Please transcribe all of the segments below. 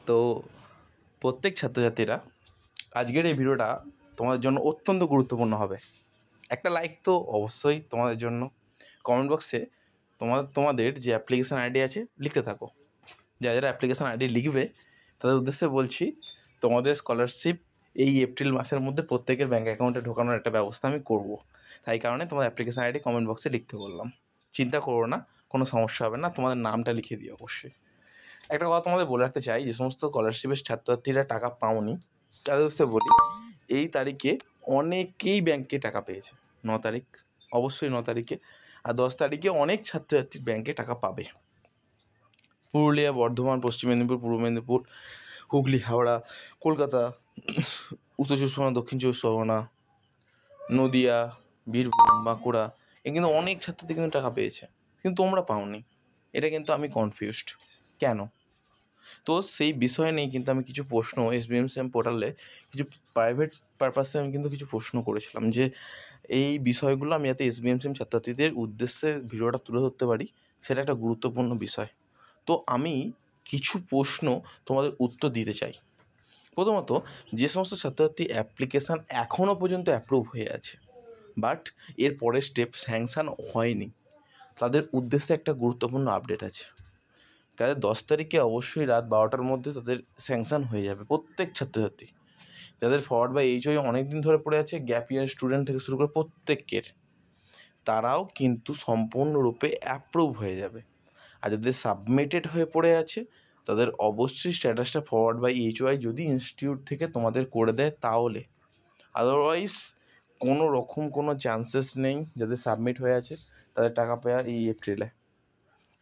তো প্রত্যেক ছাত্রছাত্রীরা আজকের এই ভিডিওটা তোমাদের জন্য অত্যন্ত গুরুত্বপূর্ণ হবে। একটা লাইক তো অবশ্যই তোমাদের জন্য। কমেন্ট বক্সে তোমাদের যে অ্যাপ্লিকেশান আইডি আছে লিখতে থাকো। যারা অ্যাপ্লিকেশান আইডি লিখবে তাদের উদ্দেশ্যে বলছি, তোমাদের স্কলারশিপ এই এপ্রিল মাসের মধ্যে প্রত্যেকের ব্যাঙ্ক অ্যাকাউন্টে ঢোকানোর একটা ব্যবস্থা আমি করব। তাই কারণে তোমাদের অ্যাপ্লিকেশান আইডি কমেন্ট বক্সে লিখতে বললাম। চিন্তা করো না, কোনো সমস্যা হবে না, তোমাদের নামটা লিখে দিও অবশ্যই। একটা কথা তোমাদের বলে রাখতে চাই, যে সমস্ত স্কলারশিপের ছাত্রছাত্রীরা টাকা পাওনি তাদের উদ্দেশ্যে বলি, এই তারিখে অনেকেই ব্যাংকে টাকা পেয়েছে। 9 তারিখ, অবশ্যই 9 তারিখে, আর 10 তারিখে অনেক ছাত্রছাত্রী ব্যাংকে টাকা পাবে। পুরুলিয়া, বর্ধমান, পশ্চিম মেদিনীপুর, পূর্ব মেদিনীপুর, হুগলি, হাওড়া, কলকাতা, উত্তর চব্বিশ পরগনা, দক্ষিণ চব্বিশ পরগনা, নদিয়া, বীরভূম, বাঁকুড়া, এ কিন্তু অনেক ছাত্রছাত্রী কিন্তু টাকা পেয়েছে, কিন্তু তোমরা পাওনি। এটা কিন্তু আমি কনফিউজড কেন। তো সেই বিষয় নিয়ে কিন্তু আমি কিছু প্রশ্ন SBMCM পোর্টালে কিছু প্রাইভেট পারপাসে আমি কিন্তু কিছু প্রশ্ন করেছিলাম, যে এই বিষয়গুলো আমি যাতে SBMCM ছাত্রছাত্রীদের উদ্দেশ্যে ভিডিওটা তুলে ধরতে পারি, সেটা একটা গুরুত্বপূর্ণ বিষয়। তো আমি কিছু প্রশ্ন তোমাদের উত্তর দিতে চাই। প্রথমত, যে সমস্ত ছাত্রছাত্রী অ্যাপ্লিকেশান এখনও পর্যন্ত অ্যাপ্রুভ হয়ে আছে বাট এর পরের স্টেপ স্যাংশন হয়নি, তাদের উদ্দেশ্যে একটা গুরুত্বপূর্ণ আপডেট আছে। তাদের 10 তারিখে অবশ্যই রাত 12টার মধ্যে তাদের স্যাংশন হয়ে যাবে প্রত্যেক ছাত্রছাত্রী। যাদের ফরওয়ার্ড বা HOI অনেক দিন ধরে পড়ে আছে, গ্যাপ ইয়ার স্টুডেন্ট থেকে শুরু করে প্রত্যেকের, তারাও কিন্তু সম্পূর্ণরূপে অ্যাপ্রুভ হয়ে যাবে। আর যাদের সাবমিটেড হয়ে পড়ে আছে তাদের অবশ্যই স্ট্যাটাসটা ফরওয়ার্ড বাই HOI যদি ইনস্টিটিউট থেকে তোমাদের করে দেয় তাহলে, আদারওয়াইজ কোনো রকম কোনো চান্সেস নেই যাদের সাবমিট হয়ে আছে তাদের টাকা পাওয়ার এই এপ্রিলে।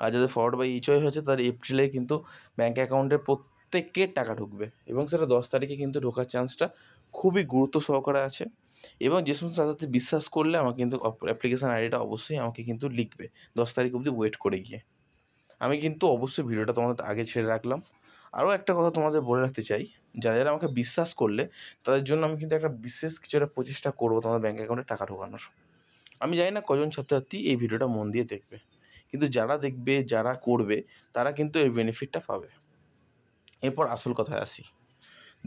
আর যাদের ফরওয়ার্ড বাই HOI হয়েছে তাদের এপ্রিলে কিন্তু ব্যাঙ্ক অ্যাকাউন্টে প্রত্যেকের টাকা ঢুকবে, এবং সেটা 10 তারিখে কিন্তু ঢোকার চান্সটা খুবই গুরুত্ব সহকারে আছে। এবং যে সমস্ত ছাত্রছাত্রী বিশ্বাস করলে আমাকে কিন্তু অ্যাপ্লিকেশান আইডিটা অবশ্যই আমাকে কিন্তু লিখবে 10 তারিখ অবধি ওয়েট করে গিয়ে। আমি কিন্তু অবশ্যই ভিডিওটা তোমাদের আগে ছেড়ে রাখলাম। আরও একটা কথা তোমাদের বলে রাখতে চাই, যারা যারা আমাকে বিশ্বাস করলে তাদের জন্য আমি কিন্তু একটা বিশেষ কিছু একটা প্রচেষ্টা করবো তোমাদের ব্যাঙ্ক অ্যাকাউন্টে টাকা ঢোকানোর। আমি জানি না কজন ছাত্রছাত্রী এই ভিডিওটা মন দিয়ে দেখবে, কিন্তু যারা দেখবে, যারা করবে, তারা কিন্তু এর বেনিফিটটা পাবে। এরপর আসল কথায় আসি।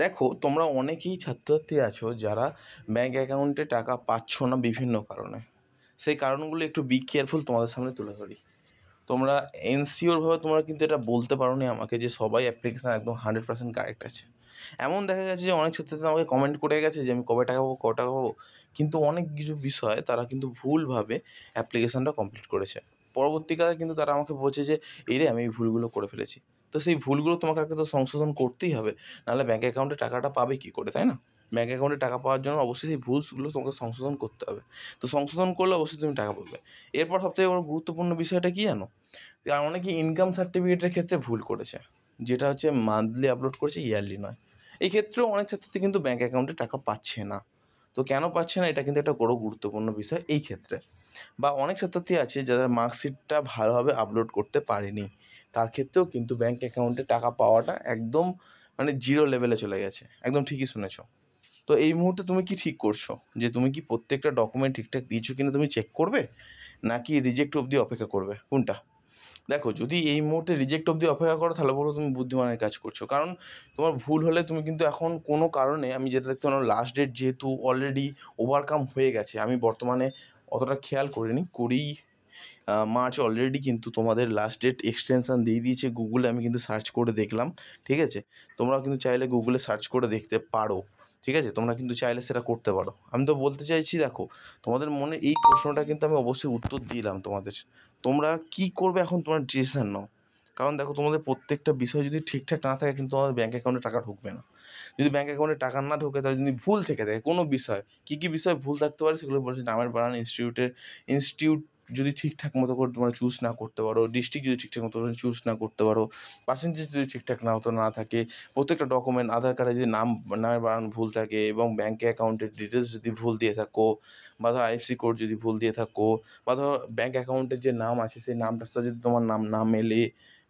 দেখো, তোমরা অনেকেই ছাত্রছাত্রী আছো যারা ব্যাঙ্ক অ্যাকাউন্টে টাকা পাচ্ছ না বিভিন্ন কারণে। সেই কারণগুলো একটু বি কেয়ারফুল তোমাদের সামনে তুলে ধরি। তোমরা এনসিওরভাবে তোমরা কিন্তু এটা বলতে পারো নি আমাকে যে সবাই অ্যাপ্লিকেশান একদম 100% কারেক্ট আছে। এমন দেখা গেছে যে অনেক ছাত্রছাত্রী আমাকে কমেন্ট করে গেছে যে আমি কবে টাকা পাবো, কবে টাকা পাবো, কিন্তু অনেক কিছু বিষয় তারা কিন্তু ভুলভাবে অ্যাপ্লিকেশানটা কমপ্লিট করেছে। পরবর্তীকালে কিন্তু তারা আমাকে বলছে যে এই রে আমি এই ভুলগুলো করে ফেলেছি। তো সেই ভুলগুলো তোমাকে আগে তো সংশোধন করতেই হবে, নাহলে ব্যাঙ্ক অ্যাকাউন্টে টাকাটা পাবে কী করে, তাই না? ব্যাঙ্ক অ্যাকাউন্টে টাকা পাওয়ার জন্য অবশ্যই সেই ভুলগুলো তোমাকে সংশোধন করতে হবে। তো সংশোধন করলে অবশ্যই তুমি টাকা পাবে। এরপর সবথেকে বড় গুরুত্বপূর্ণ বিষয়টা কী জানো? আর অনেকে ইনকাম সার্টিফিকেটের ক্ষেত্রে ভুল করেছে, যেটা হচ্ছে মান্থলি আপলোড করেছে, ইয়ারলি নয়। এই ক্ষেত্রেও অনেক ছাত্রছাত্রী কিন্তু ব্যাঙ্ক অ্যাকাউন্টে টাকা পাচ্ছে না। তো কেন পাচ্ছে না, এটা কিন্তু একটা বড় গুরুত্বপূর্ণ বিষয় এই ক্ষেত্রে। বা অনেক ছাত্রছাত্রী আছে যাদের মার্কশিটটা ভালোভাবে আপলোড করতে পারেনি, তার ক্ষেত্রেও কিন্তু ব্যাঙ্ক অ্যাকাউন্টে টাকা পাওয়াটা একদম মানে জিরো লেভেলে চলে গেছে। একদম ঠিকই শুনেছো। তো এই মুহূর্তে তুমি কি ঠিক করছো, যে তুমি কি প্রত্যেকটা ডকুমেন্ট ঠিকঠাক দিয়েছো কিনা তুমি চেক করবে, নাকি রিজেক্ট অবধি অপেক্ষা করবে, কোনটা? দেখো, যদি এই মুহূর্তে রিজেক্ট অবধি অপেক্ষা করো তাহলে বলো তুমি বুদ্ধিমানের কাজ করছো, কারণ তোমার ভুল হলে তুমি কিন্তু এখন কোনো কারণে, আমি যেটা দেখতে পারলাম লাস্ট ডেট যেহেতু অলরেডি ওভারকাম হয়ে গেছে, আমি বর্তমানে অতটা খেয়াল করিনি, 20 মার্চ অলরেডি কিন্তু তোমাদের লাস্ট ডেট এক্সটেনশান দিয়ে দিয়েছে গুগলে। আমি কিন্তু সার্চ করে দেখলাম, ঠিক আছে? তোমরাও কিন্তু চাইলে গুগলে সার্চ করে দেখতে পারো, ঠিক আছে? তোমরা কিন্তু চাইলে সেটা করতে পারো। আমি তো বলতে চাইছি, দেখো, তোমাদের মনে এই প্রশ্নটা কিন্তু আমি অবশ্যই উত্তর দিলাম তোমাদের। তোমরা কি করবে এখন তোমার ডিসিশন নাও। কারণ দেখো, তোমাদের প্রত্যেকটা বিষয় যদি ঠিকঠাক না থাকে কিন্তু তোমাদের ব্যাঙ্ক অ্যাকাউন্টে টাকা ঢুকবে না। যদি ব্যাঙ্ক অ্যাকাউন্টে টাকা না ঢোকে, তাহলে যদি ভুল থেকে থাকে কোনো বিষয়, কী কী বিষয় ভুল থাকতে পারে সেগুলো বলছি। নামের বানান, ইনস্টিটিউট যদি ঠিকঠাক মতো করে তোমরা চুজ না করতে পারো, ডিস্ট্রিক্ট যদি ঠিকঠাক মতো করে চুজ না করতে পারো, পার্সেন্টেজ যদি ঠিকঠাক না থাকে, প্রত্যেকটা ডকুমেন্ট, আধার কার্ডে যদি নামের বানান ভুল থাকে, এবং ব্যাঙ্কে অ্যাকাউন্টের ডিটেলস যদি ভুল দিয়ে থাকো, বা ধর IFSC কোড যদি ভুল দিয়ে থাকো, বা ধর ব্যাঙ্ক অ্যাকাউন্টের যে নাম আছে সেই নামটার সাথে যদি তোমার নাম না মেলে,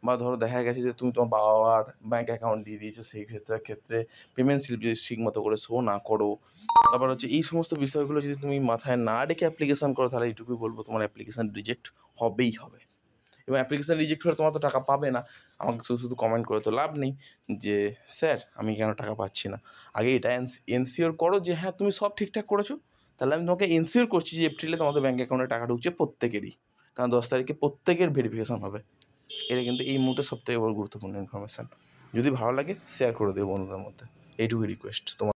বা ধরো দেখা গেছে যে তুমি তোমার বাবার ব্যাঙ্ক অ্যাকাউন্ট দিয়ে দিয়েছো, সেই ক্ষেত্রে পেমেন্ট স্লিপ যদি ঠিক মতো করে শো না করো, আবার হচ্ছে এই সমস্ত বিষয়গুলো যদি তুমি মাথায় না রেখে অ্যাপ্লিকেশান করো, তাহলে এইটুকুই বলবো, তোমার অ্যাপ্লিকেশান রিজেক্ট হবেই হবে। এবং অ্যাপ্লিকেশান রিজেক্ট হলে তোমার তো টাকা পাবে না। আমাকে শুধু শুধু কমেন্ট করে তো লাভ নেই যে স্যার আমি কেন টাকা পাচ্ছি না। আগে এটা এনশিওর করো যে হ্যাঁ তুমি সব ঠিকঠাক করেছো, তাহলে আমি তোমাকে এনশিওর করছি যে এপ্রিলে তোমাদের ব্যাঙ্ক অ্যাকাউন্টে টাকা ঢুকছে প্রত্যেকেরই, কারণ 10 তারিখে প্রত্যেকের ভেরিফিকেশান হবে। এটা কিন্তু এই মুহূর্তে সবথেকে বড় গুরুত্বপূর্ণ ইনফরমেশান। যদি ভালো লাগে শেয়ার করে দিও বন্ধুদের মধ্যে, এইটুকুই রিকোয়েস্ট তোমার।